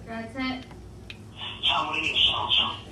Grazie. Ciao amore mio, ciao, ciao.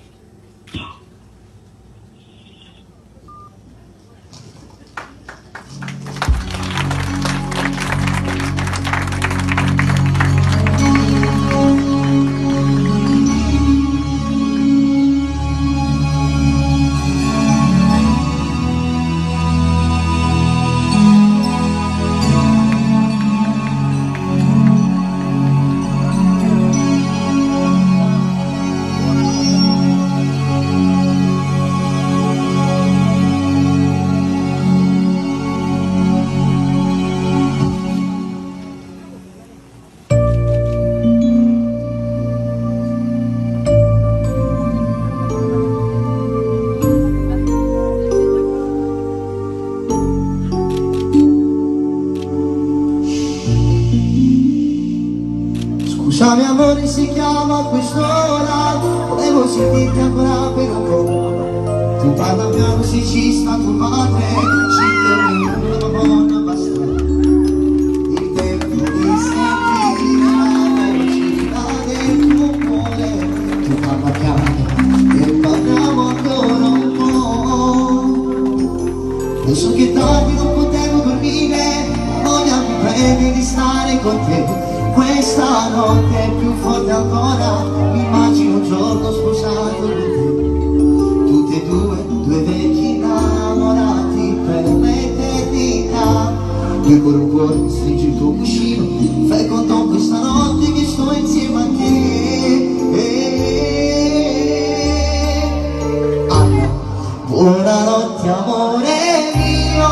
Scusami amore, si chiama a quest'ora, volevo sentirti ancora per un po'. Tu parla piano se ci sta tua madre, 5 minuti ma non basta. Il tempo di sentire la velocità del tuo cuore. Tu parla piano e parliamo ancora un po'. Lo so che tardi non potevo dormire, ma voglia mi prende di stare con te. Questa notte è più forte ancora, mi immagino un giorno sposato con te. Tutti e due vecchi innamorati per l'eternità. Io con un cuore stringi il tuo cuscino, fai conto questa notte che sto insieme a te. Anna, buonanotte amore mio,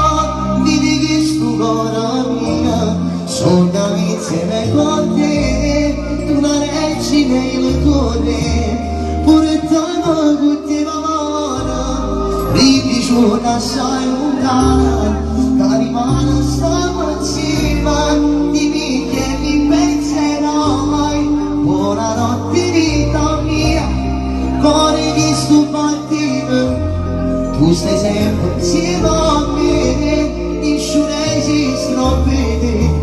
vedi che sto cuore mia. Sognami insieme con te, tu la regina e le torre, pure tanto tutti la mano, ridi su una sai lontana, che rimane stavo insieme, dimmi che mi penserai, buonanotte vita mia, cuore che sto partendo, tu stai sempre insieme a me, nessuno esiste non vede.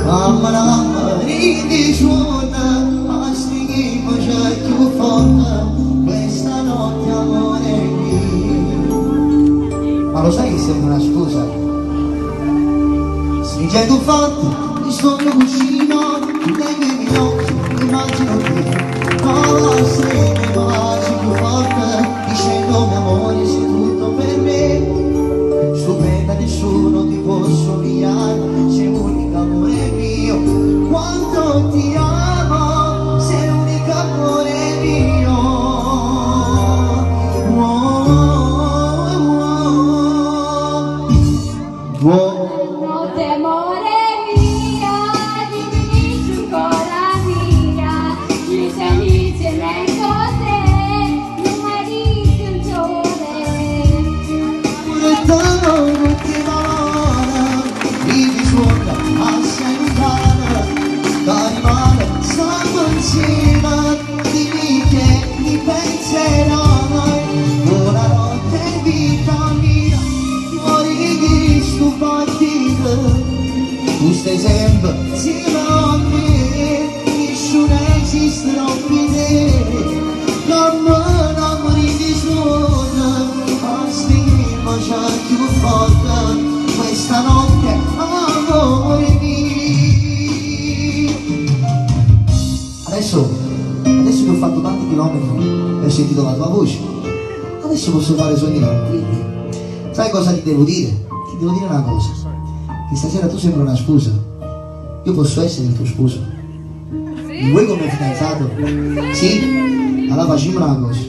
Camera ridi suona, ma stighi già più forte, questa notte amore mio. Ma lo sai che sembra una scusa? Stringendo forte, mi sto mio cuscino, tu tengo i miei occhi, immagino te. Alla sera immagino più forte, dicendo mio amore sei tutto per me. Stupenda nessuno ti può somigliare, sei l'unico amore mio. Quanto ti amo, sei l'unico amore mio. Notte amore mia, dimmi su ancora mia, ci sei insieme con te, non mai visto il sole. Pure tanto tutti valore, vivi suona, assai lontana, da rimane, stando insieme, dimmi che mi penserai, buonanotte vita mia, muori di sto partito, tu stai sempre insieme a me, nessuno esiste non vedere, non mi innamori di suona, ma stima già più forte, questa notte amore mio. Adesso che ho fatto tanti chilometri e ho sentito la tua voce, adesso posso fare sogni tranquilli. Sai cosa ti devo dire? Ti devo dire una cosa, che stasera tu sembri una sposa, io posso essere il tuo sposo. Mi vuoi come fidanzato? Sì? Allora facciamo una cosa,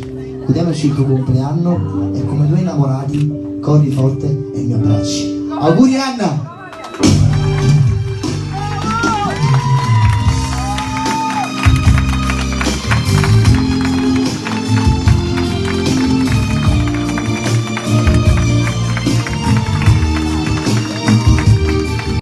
godiamoci il tuo compleanno e come due innamorati corri forte e mi abbracci. Auguri Anna!